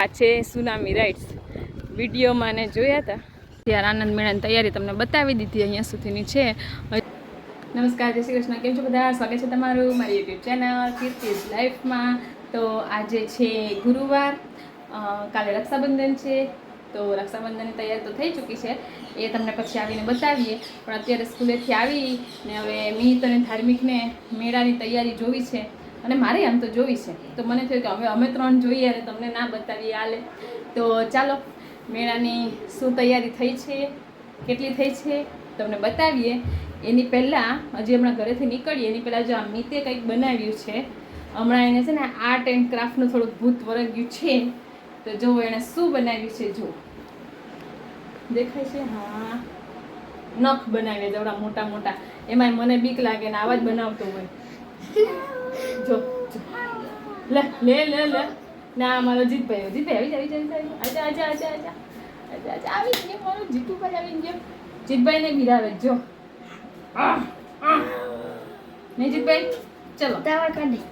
આ છે tsunami rides. વિડીયોમાં ને જોયા હતા ત્યારે આનંદ મેળાની તૈયારી તમને બતાવી દીધી. અહીંયા સુધીની છે. નમસ્કાર, જય શ્રી કૃષ્ણ. કેમ છો બધા? સ્વાગત છે તમારું મારી યુટ્યુબ ચેનલ કીર્તિઝ લાઈફમાં. તો આજે છે ગુરુવાર, કાલે રક્ષાબંધન છે. તો રક્ષાબંધનની તૈયારી તો થઈ ચૂકી છે, એ તમને પછી આવીને બતાવીએ. પણ અત્યારે સ્કૂલેથી આવી ને હવે મિહિત અને ધાર્મિકને મેળાની તૈયારી જોવી છે અને મારે આમ તો જોવી છે. તો મને થયું કે હવે અમે ત્રણ જોઈએ અને તમને ના બતાવીએ હાલે. તો ચાલો મેળાની શું તૈયારી થઈ છે, કેટલી થઈ છે તમને બતાવીએ. એની પહેલાં હજી હમણાં ઘરેથી નીકળીએ એની પહેલાં જો આ મિતે કંઈક બનાવ્યું છે. હમણાં એને છે ને આર્ટ એન્ડ ક્રાફ્ટનું થોડુંક ભૂત વળગ્યું છે. તો જો એણે શું બનાવ્યું છે, જો દેખાય છે? હા, નખ બનાવ્યા જવડા મોટા મોટા. એમાંય મને બીક લાગે ને આવા જ બનાવતો હોય. જો લે લે લે લે ના, મારો જીતભાઈ આવી જાય. આજા આજા આજા આજા આજા આજા આવી ગયો મારો જીતુભાઈ, આવી ગયો. જીતભાઈને બિરાવે જો. નહીં જીતભાઈ, ચલો તાવા કાઢી.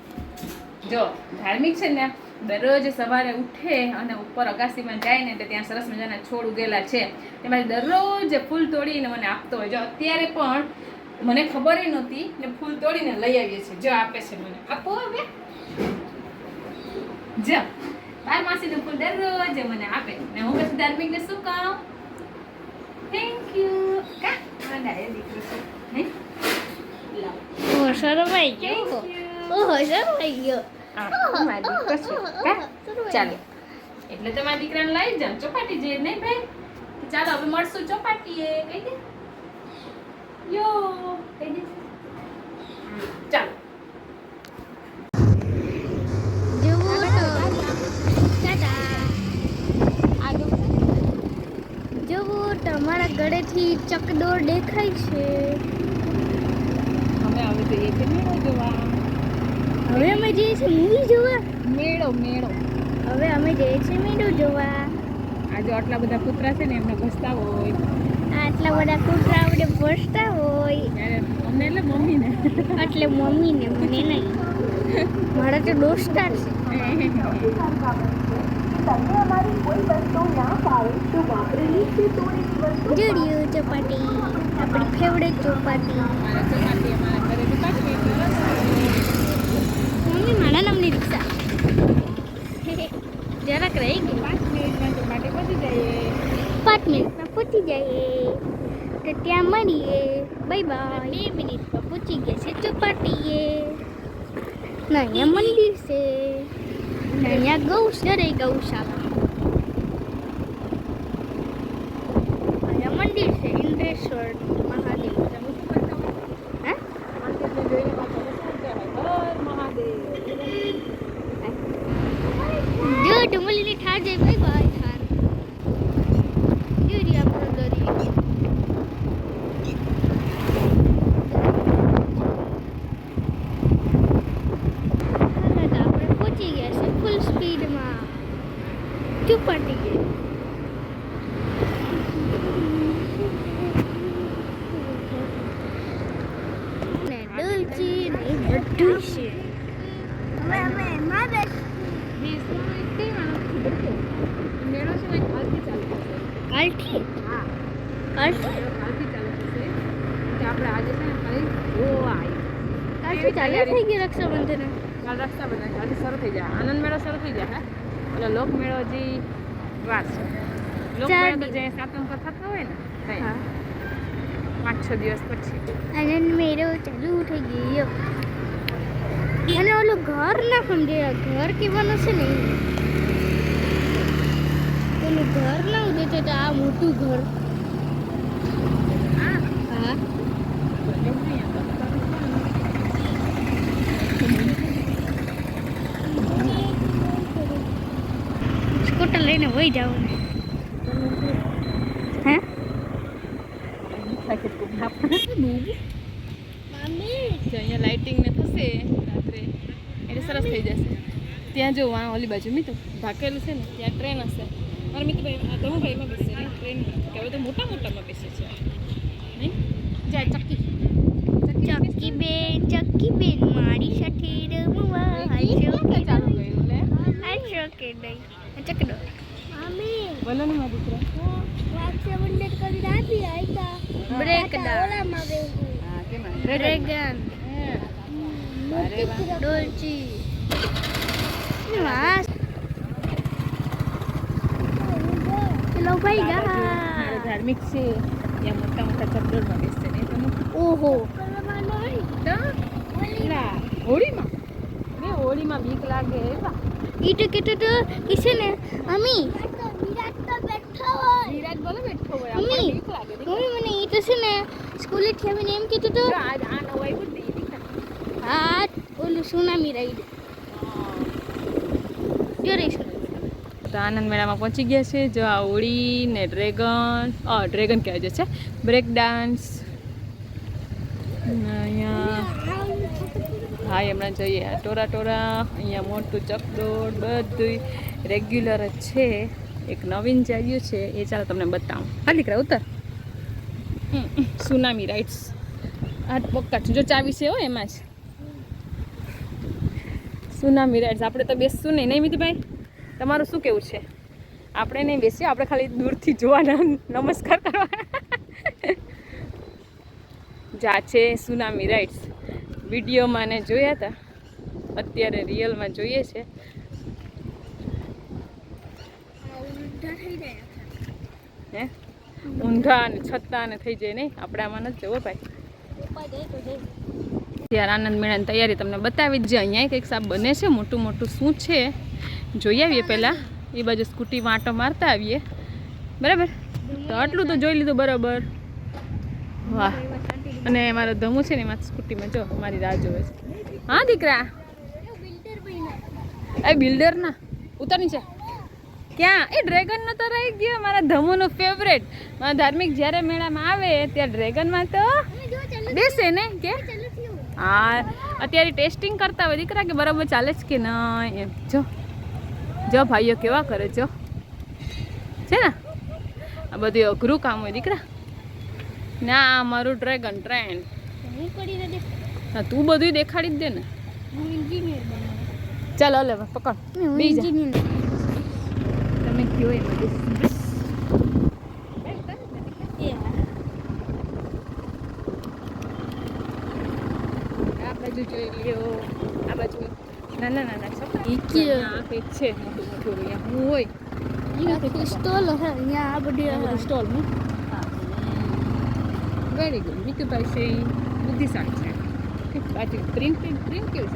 જો ધાર્મિક છે ને દરરોજ સવારે ઉઠે અને ઉપર અગાસીમાં જાય ને ત્યાં સરસ મજાના છોડ ઉગેલા છે, એમાંથી દરરોજ ફૂલ તોડીને મને આપતો હોય. જો અત્યારે પણ મને ખબર નહોતી ને ફૂલ તોડીને લઈ આવીએ છીએ. જો આપે છે મને, આપો હવે. જો બાર માસીનું ફૂલ દરરોજ મને આપે ને હું પછી ધાર્મિકને શું કહું? Thank you. કા મંડાય દીકરી છે નહીં? લાવ. ઓ સરવાઈ ગયો. ઓહો સરવાઈ ગયો. ચાલો એટલે તો મારા દીકરાને લઈ જાવ ચોપાટી જઈએ. નહીં ભાઈ? ચાલો હવે મળશું ચોપાટીએ. કહી દે યો, કહી દે. ચાલો જુઓ તમારા ગળેથી ચકડોળ દેખાય છે. હવે જઈએ છીએ મેળો જોવા. હવે અમે જઈએ છીએ મૂવી જોવા. મેળો હવે અમે જઈએ છીએ મેળો જોવા. આ જો આટલા બધા કૂતરા છે ને એમને ભસતા હોય. આટલા બધા કૂતરા આપણે ભસતા હોય. અમને એટલે મમ્મીને. એટલે મમ્મીને, મને નહીં. મારા તો દોસ્તાર છે. જોડિયો ચોપાટી, આપણી ફેવરેટ ચોપાટી. મમ્મી મારા નામની રિક્ષા જરાક રહી ગઈ. 5 મિનિટમાં ચોપાટી પહોંચી જઈએ. 5 મિનિટમાં પહોંચી જઈએ તો ત્યાં મળીએ. Bye bye. 2 મિનિટમાં પહોંચી ગયા છે ચોપાટીએ. ના અહીંયા મંદિર છે, અહીંયા ગૌશાળા. અહીંયા મંદિર છે ઇન્દ્રેશ્વર મહાદેવ. હા, જો ડુમલીની ઠાર જાય. બાય બાય ઠાર. જોરી આપણો દરિયો. આપણે પહોંચી ગયા છે ફૂલ સ્પીડમાં ચોપાટી. બધું છે. અમે મારા મેળો છે ને કાલથી ચાલુ થશે. કાલથી? હા, કાલથી ચાલુ થશે. આપણે આજે છે ને ખાલી જોવા આવી. કાલથી ચાલુ થઈ ગઈ રક્ષાબંધન. કાલ રક્ષાબંધન કાલથી શરૂ થઈ જાય. આનંદ મેળો શરૂ થઈ જાય. એટલે લોક મેળો હજી વાર છે. લોક મેળો તો જે સાતમ પર થતો હોય ને હા, 5-6 દિવસ પછી. આનંદ મેળો ચાલુ થઈ ગયો. અને ઓલું ઘર ના સમજે, ઘર કેવાનું છે ને પેલું ઘર ના ઉદે તો આ મોટું ઘર. હા, સ્કૂટર લઈને વહી જાવ ને. હે અહીંયા લાઇટિંગ ને થશે રાત્રે એટલે સરસ થઈ જશે. ત્યાં જો વાં ઓલી બાજુ મીતું ઢાકેલું છે ને ત્યાં ટ્રેન હશે. મારા મિત્રભાઈ ધમુભાઈ એમાં બેસે ને ટ્રેન કે હવે તો મોટામાં બેસે છે નહીં. જાય ચક્કી બેન મારી સાથે રમવા ચાલુ કર્યું લે. પડશો કે નહીં ચકડો મમ્મી બોલો ને મારા દીકરા. વાક્ય બંધ કરી આપી આઈતા બ્રેક ઓલામાં બેહી હા કેમાં ડ્રેગન અરે વાહ. ડોલચી વાહ ચલો ભાઈ મારે ગા ધાર્મિક છે ત્યાં મોટા મોટા ચકડોળમાં બેસશે ને તમે ઓહો ના હોળીમાં ને હોળીમાં બીક લાગે એવા ઈટ કેતો તો કિસે ને મમ્મી વિરાટ તો બેઠો હોય વિરાટ બોલે બેઠો હોય મમ્મી. આપણે બીક લાગે દીકરા. મમ્મી મને ઈટ છે ને સ્કૂલે થી આવીને એમ કીધું તો જો આજ આ નવાઈ જ નહીં દીકરા. હા ઓલું સુનામી રાઈડ જો રહીશું તો આનંદ મેળામાં પહોંચી ગયા છે. જો આ હોળી ને ડ્રેગન કહેવાય છે બ્રેક ડાન્સ અહીંયા હા હમણાં જોઈએ આ ટોરા અહીંયા મોટું ચકડોળ બધું રેગ્યુલર જ છે. એક નવીન જે આવ્યું છે એ ચાલો તમને બતાવું. હા દીકરા ઉતર. સુનામી રાઇડ્સ આ પક્કા જો ચાવી છે હો એમાં જ સુનામી રાઇડ્સ. આપણે તો બેસશું નહીં મિતુભાઈ, તમારું શું કેવું છે? આપણે નહીં બેસીએ, આપણે ખાલી દૂરથી જોવાના, નમસ્કાર કરવાના. જા છે સુનામી રાઇડ્સ. વિડીયોમાં ને જોયા હતા, અત્યારે રિયલમાં જોઈએ છે. હે ઊંધા ને છત્તા ને થઈ જાય નહીં, આપણે આમાં નથી જવો ભાઈ. ત્યારે આનંદ મેળાની તૈયારી તમને બતાવી જ. અહીંયા કંઈક સાબ બને છે મોટું મોટું. શું છે જોઈ આવીએ પહેલાં. એ બાજુ સ્કૂટીમાં આંટો મારતા આવીએ, બરાબર? તો આટલું તો જોઈ લીધું બરાબર. વાહ. અને મારો ધમુ છે ને એમાં સ્કૂટીમાં જો મારી રાહ જોવે છે. હા દીકરા, એ બિલ્ડર ના ઉતારની છે ક્યાં? એ ડ્રેગનનો તો રહી ગયો, મારા ધમુનું ફેવરેટ. મારા ધાર્મિક જ્યારે મેળામાં આવે ત્યારે ડ્રેગનમાં તો બેસે ને કે હા. અત્યારે ટેસ્ટિંગ કરતા હોય દીકરા કે બરાબર ચાલે છે કે નહીં એમ. જો ભાઈઓ કેવા કરે જો છે ને. આ બધું અઘરું કામ હોય દીકરા. ના મારું ડ્રેગન ટ્રેન. હા તું બધું દેખાડી જ દે ને. ચાલો લે પકડ બીજા તમે કયો એ બધું. આ બાજુ જોઈ લ્યો, આ બાજુ નાના છોકરા આ કંઈક છે મોટું અહીંયા હું હોય સ્ટોલ હે અહીંયા આ બધી સ્ટોલ હું વેરી ગુડ. મિતુભાઈ છે એ બુદ્ધિશાળી છે. બાજુ પ્રિન્ટ કેવું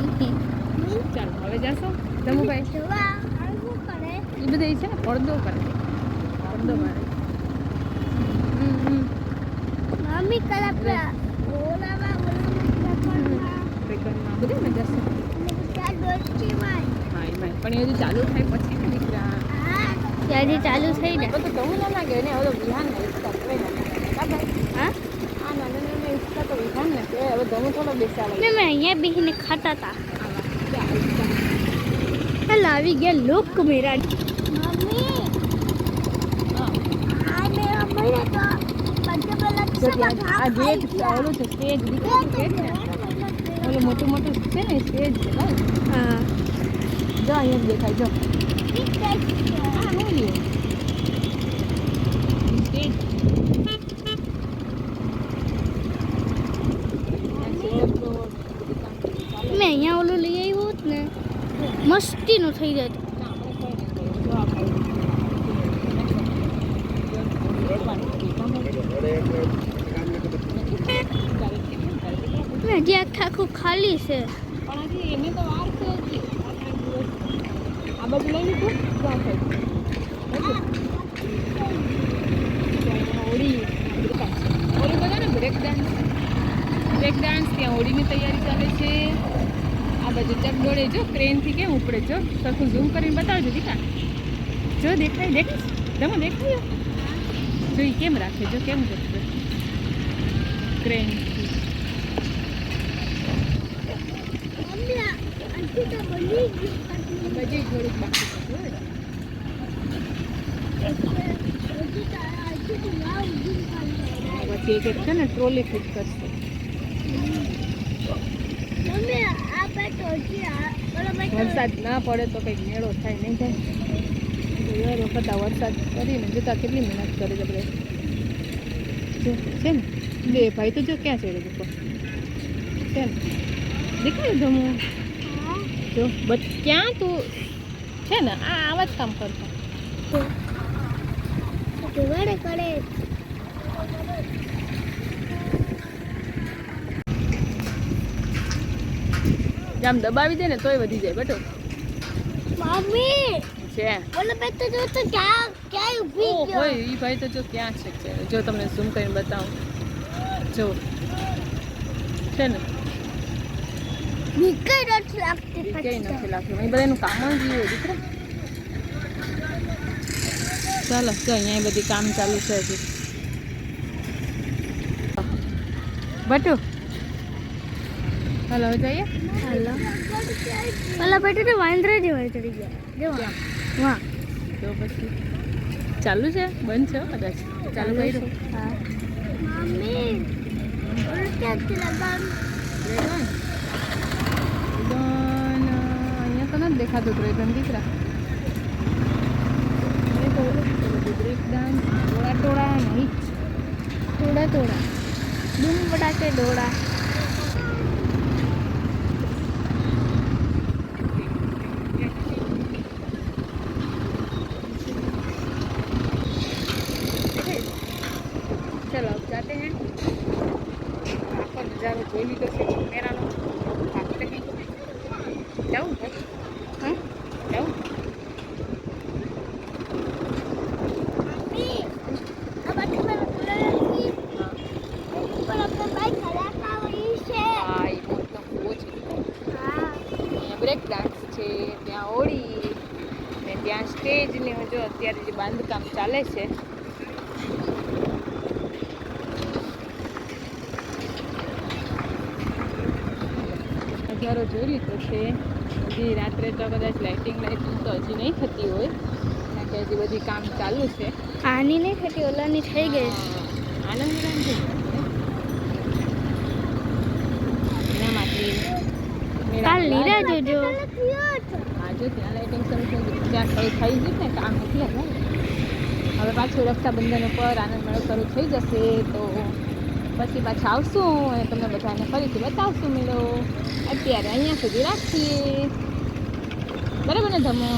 છે ચાલો હવે જાશો ધમુભાઈ. એ બધા છે ને પડદો કરે, પડદો મારે. મમ્મી કલા બધી મજા છે. હા એમાં પણ એ હજુ ચાલુ થાય પછી ને દીકરા. ત્યારે ચાલુ થઈ ને બધું ધમુ ના લાગે ને હવે વિહાન ને ઈચ્છા કરે હા આ નાના ઈચ્છા તો વિહાન ને કે હવે ધમુ થોડો બેસાડે. મેં અહીંયા બેસીને ખાતા હતા. ચાલ આવી ગયા લોક મેરા. મમ્મી આ મેરા મળે તો આ ગેટ ઓલું છે સ્ટેજ દીકરા ગેટ ને ઓલું મોટું છે ને સ્ટેજ છે બસ. હા જો અહીંયા દેખાય જો હા નહીં સ્ટેજ. મેં અહીંયા ઓલું લઈ આવ્યું હોત ને મસ્તીનું થઈ જાય. હજી આખું ખાલી છે. પણ હજી એને તો વાર છે હજી. આ બાજુ લઈ લીધું હોળી બધા ને બ્રેક ડાન્સ ત્યાં હોળીની તૈયારી ચાલે છે. આ બાજુ ચકડોળે જો ક્રેનથી કેમ ઉપડે જો સરખું ઝૂમ કરીને બતાવજો દીકા. જો દેખાય તમે દેખાય જો એ કેમ રાખે જો કેમ કરશે ક્રેન. બધી થોડીક બાકી પછી એક છે ને ટ્રોલી ફિટ કરશે. મમ્મી આ તો હજી ઓલો ભાઈ વરસાદ ના પડે તો કંઈક મેળો થાય નહીં થાય દર વખત આ વરસાદ કરીને જોતા કેટલી મહેનત કરે છે આપણે જો છે ને બે ભાઈ તો જો ક્યાં છે એ લોકો છે ને દેખાય ધમું જો બટ ક્યાં તું છે ને આવા જ કામ કરતા વડે કરે આમ દબાવી દે ને તોય વધી જાય બટો મમ્મી છે ઓલો ભાઈ તો જો તો ક્યાં ઊભી ઓ ગયો હોય એ ભાઈ તો જો ક્યાં છે જો તમને ઝૂમ કરીને બતાવું જો છે ને નીકળ નથી લાગતી એ ક્યાંય નથી લાગતું અહીં બધા એનું કામ જ એવું દીકરા ચાલો જો અહીંયા એ બધી કામ ચાલુ છે હજી બટુ હાલો જઈએ હાલો ઓલા ભાઈ તો વાંદરા જેવા ચડી ગયા જો વાહ તો પછી ચાલુ છે બંધ છે કદાચ ચાલુ કર્યું હા મમ્મી ઓલો ક્યાંથી લગાવ અહીંયા તો નથી દેખાતું ડ્રેગન દીકરા બ્રેક ડાન્સ ટોળા ટોળા નહીં થોડા ધૂમ પટાકે દોડા चलो अब जाते हैं आपका नज़ारा जोई લીધો છે મેરાનો ભાગતે हैं જાઉં ભાઈ હા જાઉં મમ્મી આ બાકી મને બોલાવી પણ આપણે બાઈક હલાવતા હોઈએ છે હા એ મોટો કૂવો છે હા અહીંયા બ્રેક ડાન્સ છે ત્યાં હોળી ને ત્યાં સ્ટેજ ને જો અત્યારે જે બાંધકામ ચાલે છે નજારો જોઈ લીધો છે હજી રાત્રે તો કદાચ લાઇટિંગ તો હજી નહીં થતી હોય કારણ કે હજી બધી કામ ચાલુ છે આની નહીં થતી ઓલાની થઈ ગઈ આનંદ છે એનામાંથી કાલ નીરા જોજો હા જો ત્યાં લાઇટિંગ શરૂ થઈ ગઈ ત્યાં કંઈ થઈ ગયું ને કામ એટલે હવે પાછું રક્ષાબંધન ઉપર આનંદ મેળો શરૂ થઈ જશે તો પછી પાછા આવશું અને તમને બધાને ફરીથી બતાવશું મેળો અત્યારે અહીંયા સુધી રાખીએ બરાબર ને ધમો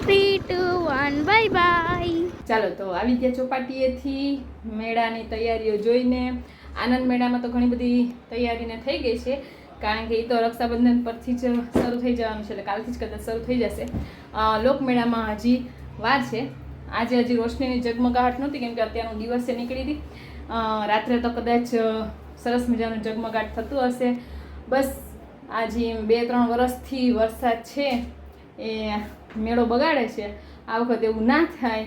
3 2 1 બાય બાય ચાલો તો આવી ગયા ચોપાટીએથી મેળાની તૈયારીઓ જોઈને આનંદ મેળામાં તો ઘણી બધી તૈયારીને થઈ ગઈ છે કારણ કે એ તો રક્ષાબંધન પરથી જ શરૂ થઈ જવાનું છે એટલે કાલથી જ કદાચ શરૂ થઈ જશે લોકમેળામાં હજી વાર છે આજે હજી રોશનીની જગમગાહટ નહોતી કેમ કે અત્યારનો દિવસે નીકળી હતી રાત્રે તો કદાચ સરસ મજાનું જગમગાટ થતું હશે બસ આજે 2-3 વર્ષથી વરસાદ છે એ મેળો બગાડે છે આ વખત એવું ના થાય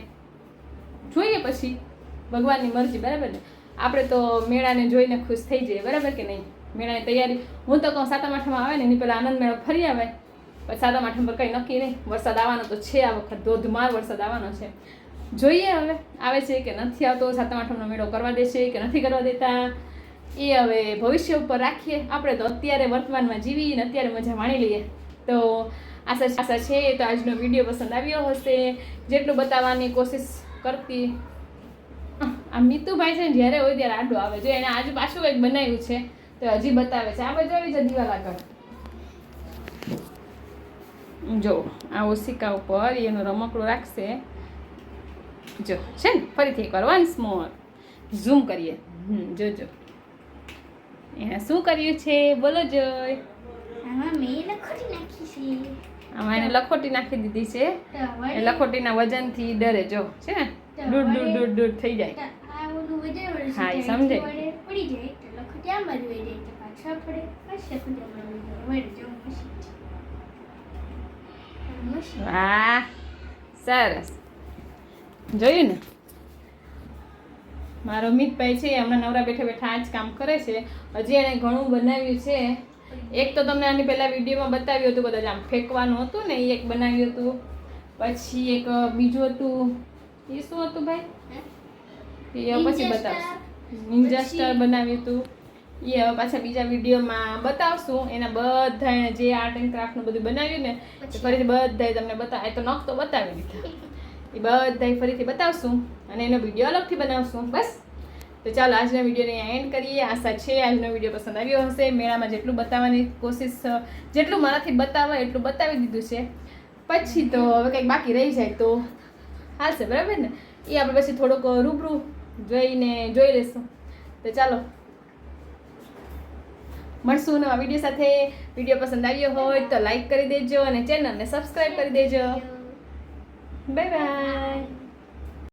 જોઈએ પછી ભગવાનની મરજી બરાબર ને આપણે તો મેળાને જોઈને ખુશ થઈ જઈએ બરાબર કે નહીં મેળાની તૈયારી હું તો કહું 7 આઠમાં આવે ને એની પહેલાં આનંદ મેળો ફરી આવે પછી 7 આઠમ પર કંઈ નક્કી નહીં વરસાદ આવવાનો તો છે આ વખત ધોધમાર વરસાદ આવવાનો છે જોઈએ હવે આવે છે કે નથી આવતો 7 આઠમનો મેળો કરવા દેશે કે નથી કરવા દેતા એ હવે ભવિષ્ય ઉપર રાખીએ આપણે તો અત્યારે વર્તમાનમાં જીવીએ અને અત્યારે મજા માણી લઈએ તો આશા છે તો આજનો વિડીયો પસંદ આવ્યો હશે જેટલું બતાવવાની કોશિશ કરતી આ મીતુભાઈ છે ને જ્યારે હોય ત્યારે આડો આવે જો એને આજે પાછું કંઈક બનાવ્યું છે તો હજી બતાવે છે આ બાજુ આવી જાય દિવાલ આગળ જો આ ઓશિકા ઉપર એનું રમકડું રાખશે જો છે ને ફરીથી એકવાર વન્સ મોર ઝૂમ કરીએ જોજો એને શું કર્યું છે બોલો જોય આમાં મેં લખોટી નાખી છે આમાં એને લખોટી નાખી દીધી છે એ લખોટીના વજનથી ડરે જો છે ને દૂર થઈ જાય આ ઓલું વજન હા, એ સમજાય. પડી જાય તો લખોટી આમ બાજુ વહી જાય તો પાછા પડે પાછા ખુદા વળી જો મશીન વાહ સરસ જોયું ને મારો મિતભાઈ છે હમણાં નવરા બેઠા બેઠા આ જ કામ કરે છે હજી એણે ઘણું બનાવ્યું છે એક તો તમને આની પહેલાં વિડીયોમાં બતાવ્યું હતું કદાચ આમ ફેંકવાનું હતું ને એ એક બનાવ્યું હતું પછી એક બીજું હતું એ શું હતું ભાઈ એ પછી બતાવશું નિંજા સ્ટાર બનાવ્યું હતું એ હવે પાછા બીજા વિડીયોમાં બતાવશું એના બધા એણે જે આર્ટ એન્ડ ક્રાફ્ટનું બધું બનાવ્યું ને એ ફરીથી બધાય તમને બતાવ એ તો નખ તો બતાવી દીધા એ બધાય ફરીથી બતાવશું અને એનો વિડીયો અલગથી બનાવશું બસ. તો ચાલો આજના વિડીયોને અહીંયા એન્ડ કરીએ. આશા છે આજનો વિડીયો પસંદ આવ્યો હશે. મેળામાં જેટલું બતાવવાની કોશિશ જેટલું મારાથી બતાવાય એટલું બતાવી દીધું છે. પછી તો હવે કંઈક બાકી રહી જાય તો હાલશે, બરાબર ને? એ આપણે પછી થોડુંક રૂબરૂ જોઈ લેશું. તો ચાલો મળશું નવા વિડીયો સાથે. વિડીયો પસંદ આવ્યો હોય તો લાઈક કરી દેજો અને ચેનલને સબસ્ક્રાઈબ કરી દેજો. Bye bye.